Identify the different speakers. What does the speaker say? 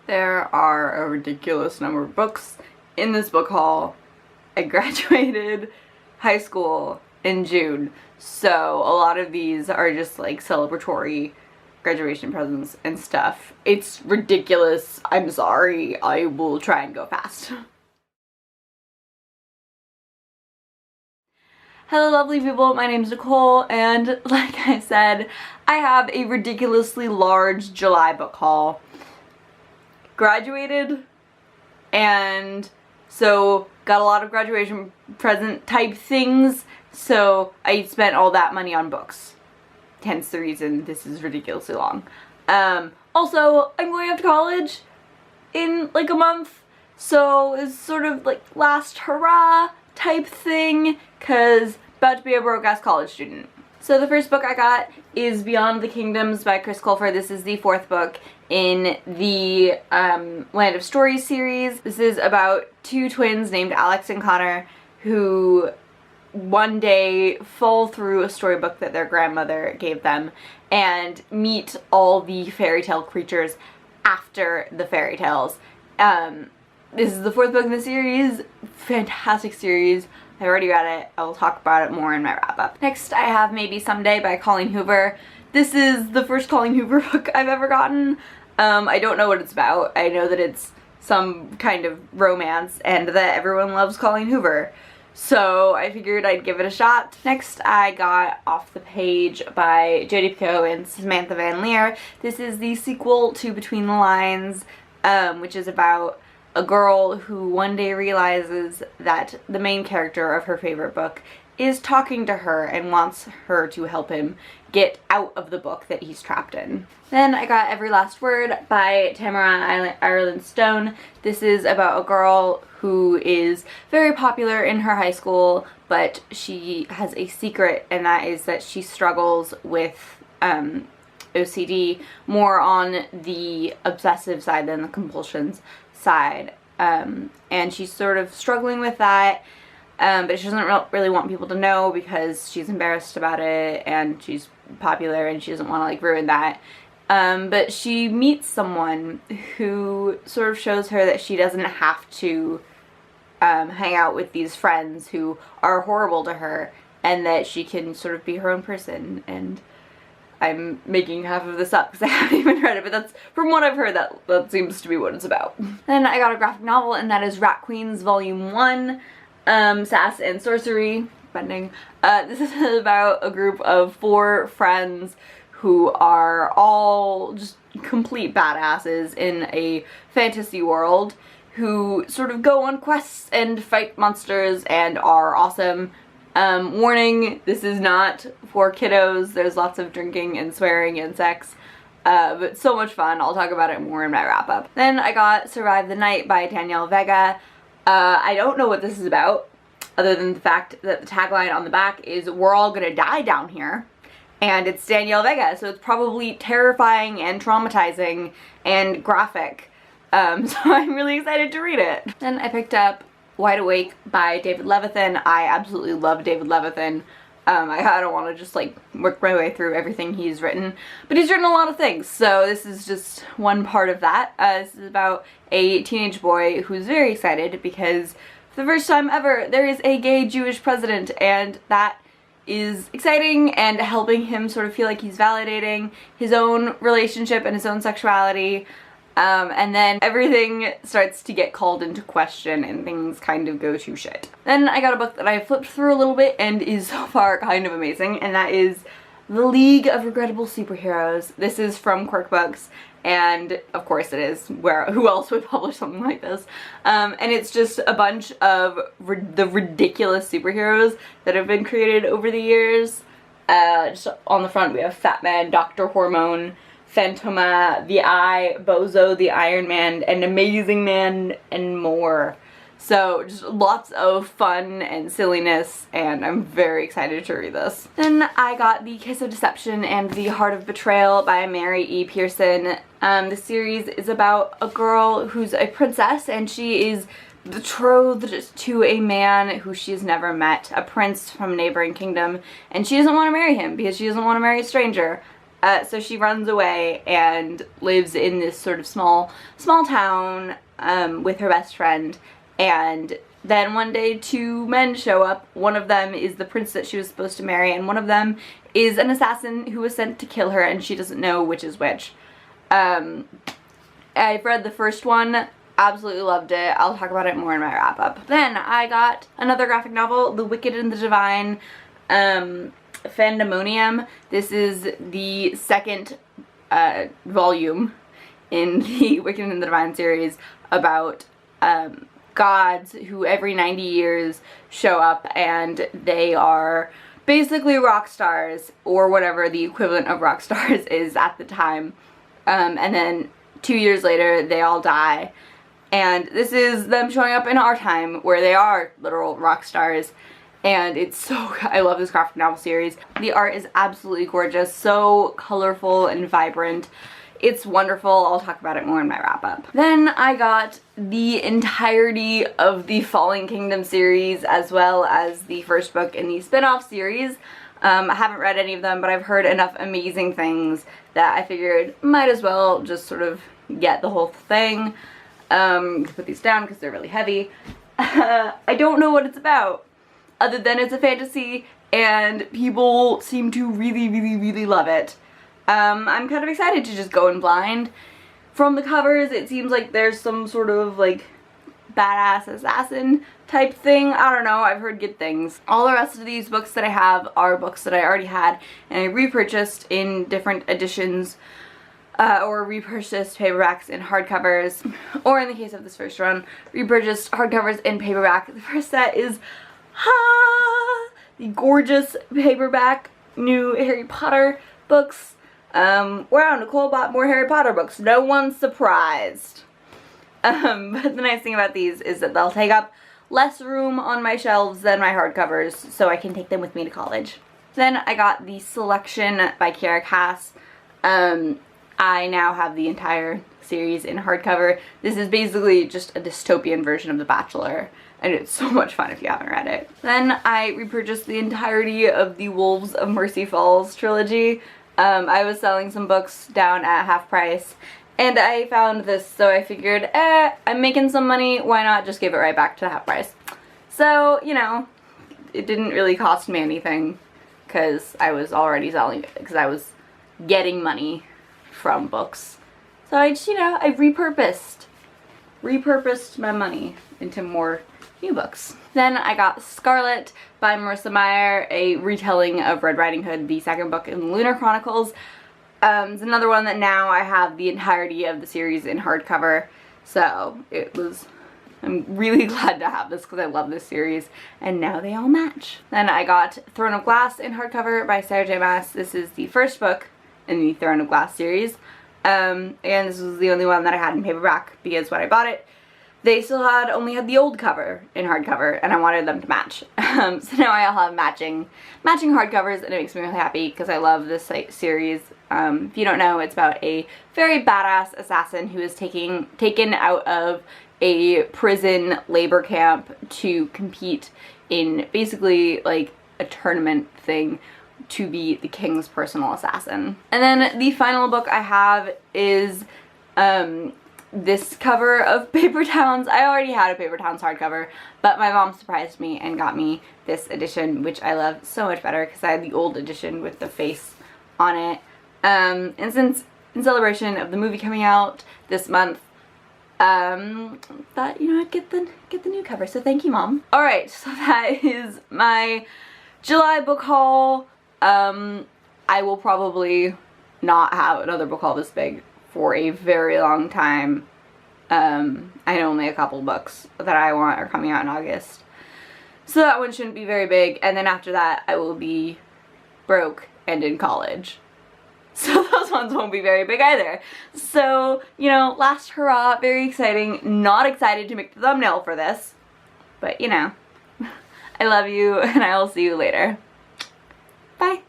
Speaker 1: There are a ridiculous number of books in this book haul. I graduated high school in June, so a lot of these are just like celebratory graduation presents and stuff. It's ridiculous. I'm sorry. I will try and go fast. Hello lovely people, my name's Nicole, and like I said, I have a ridiculously large July book haul. Graduated, and so got a lot of graduation present type things, so I spent all that money on books. Hence the reason this is ridiculously long. Also, I'm going off to college in like a month, so it's sort of like last hurrah type thing, cause about to be a broke-ass college student. So the first book I got is Beyond the Kingdoms by Chris Colfer. This is the fourth book in the Land of Stories series. This is about two twins named Alex and Connor who one day fall through a storybook that their grandmother gave them and meet all the fairy tale creatures after the fairy tales. This is the fourth book in the series. Fantastic series. I already read it. I will talk about it more in my wrap-up. Next, I have Maybe Someday by Colleen Hoover. This is the first Colleen Hoover book I've ever gotten. I don't know what it's about. I know that it's some kind of romance and that everyone loves Colleen Hoover. So I figured I'd give it a shot. Next, I got Off the Page by Jodi Picoult and Samantha Van Leer. This is the sequel to Between the Lines, which is about a girl who one day realizes that the main character of her favorite book is talking to her and wants her to help him get out of the book that he's trapped in. Then I got Every Last Word by Tamara Ireland Stone. This is about a girl who is very popular in her high school, but she has a secret, and that is that she struggles with OCD, more on the obsessive side than the compulsions side, and she's sort of struggling with that, but she doesn't really want people to know because she's embarrassed about it and she's popular and she doesn't want to like ruin that. But she meets someone who sort of shows her that she doesn't have to hang out with these friends who are horrible to her, and that she can sort of be her own person. And I'm making half of this up because I haven't even read it, but that's, from what I've heard, that seems to be what it's about. Then I got a graphic novel, and that is Rat Queens Volume 1, Sass and Sorcery, Bending. This is about a group of 4 friends who are all just complete badasses in a fantasy world, who sort of go on quests and fight monsters and are awesome. Warning, this is not for kiddos. There's lots of drinking and swearing and sex, but so much fun. I'll talk about it more in my wrap-up. Then I got Survive the Night by Danielle Vega. I don't know what this is about, other than the fact that the tagline on the back is "We're all gonna die down here," and it's Danielle Vega, so it's probably terrifying and traumatizing and graphic. So I'm really excited to read it. Then I picked up Wide Awake by David Levithan. I absolutely love David Levithan. I don't want to just like work my way through everything he's written, but he's written a lot of things, so this is just one part of that. This is about a teenage boy who's very excited because for the first time ever there is a gay Jewish president, and that is exciting and helping him sort of feel like he's validating his own relationship and his own sexuality. And then everything starts to get called into question and things kind of go to shit. Then I got a book that I flipped through a little bit and is so far kind of amazing, and that is The League of Regrettable Superheroes. This is from Quirk Books, and of course it is. Who else would publish something like this? And it's just a bunch of the ridiculous superheroes that have been created over the years. Just on the front we have Fat Man, Dr. Hormone, Phantoma, The Eye, Bozo, the Iron Man, and Amazing Man, and more. So just lots of fun and silliness, and I'm very excited to read this. Then I got The Kiss of Deception and The Heart of Betrayal by Mary E. Pearson. The series is about a girl who's a princess, and she is betrothed to a man who she's never met, a prince from a neighboring kingdom, and she doesn't want to marry him because she doesn't want to marry a stranger. So she runs away and lives in this sort of small town with her best friend, and then one day 2 men show up. One of them is the prince that she was supposed to marry, and one of them is an assassin who was sent to kill her, and she doesn't know which is which. I've read the first one, absolutely loved it. I'll talk about it more in my wrap-up. Then I got another graphic novel, The Wicked and the Divine, Fandemonium. This is the second volume in the Wicked and the Divine series about gods who every 90 years show up, and they are basically rock stars, or whatever the equivalent of rock stars is at the time. And then 2 years later they all die, and this is them showing up in our time where they are literal rock stars. And it's so, I love this graphic novel series. The art is absolutely gorgeous, so colorful and vibrant. It's wonderful. I'll talk about it more in my wrap-up. Then I got the entirety of the Fallen Kingdom series, as well as the first book in the spin-off series. I haven't read any of them, but I've heard enough amazing things that I figured might as well just sort of get the whole thing. Put these down because they're really heavy. I don't know what it's about, other than it's a fantasy and people seem to really love it. I'm kind of excited to just go in blind. From the covers, it seems like there's some sort of like badass assassin type thing. I don't know, I've heard good things. All the rest of these books that I have are books that I already had and I repurchased in different editions, or repurchased paperbacks in hardcovers, or in the case of this first run, repurchased hardcovers in paperback. The first set is the gorgeous paperback new Harry Potter books. Wow, Nicole bought more Harry Potter books. No one's surprised. But the nice thing about these is that they'll take up less room on my shelves than my hardcovers, so I can take them with me to college. Then I got the Selection by Kiara Cass. I now have the entire series in hardcover. This is basically just a dystopian version of The Bachelor, and it's so much fun if you haven't read it. Then I repurchased the entirety of the Wolves of Mercy Falls trilogy. I was selling some books down at half price, and I found this, so I figured, I'm making some money, why not just give it right back to half price? So, you know, it didn't really cost me anything, because I was already selling it, because I was getting money from books. So I just, you know, I repurposed my money into more new books. Then I got Scarlet by Marissa Meyer, a retelling of Red Riding Hood, the second book in the Lunar Chronicles. It's another one that now I have the entirety of the series in hardcover, so I'm really glad to have this because I love this series, and now they all match. Then I got Throne of Glass in hardcover by Sarah J. Maas. This is the first book in the Throne of Glass series, and this was the only one that I had in paperback because when I bought it, they still only had the old cover in hardcover, and I wanted them to match. So now I all have matching hardcovers, and it makes me really happy because I love this series. If you don't know, it's about a very badass assassin who is taken out of a prison labor camp to compete in basically like a tournament thing to be the king's personal assassin. And then the final book I have is this cover of Paper Towns. I already had a Paper Towns hardcover, but my mom surprised me and got me this edition, which I love so much better because I had the old edition with the face on it. And since in celebration of the movie coming out this month, thought, you know, I'd get the new cover, so thank you, Mom. Alright, so that is my July book haul. I will probably not have another book haul this big for a very long time. I know only a couple books that I want are coming out in August, so that one shouldn't be very big, and then after that I will be broke and in college, so those ones won't be very big either. So, you know, last hurrah, very exciting. Not excited to make the thumbnail for this, but you know, I love you and I will see you later. Bye.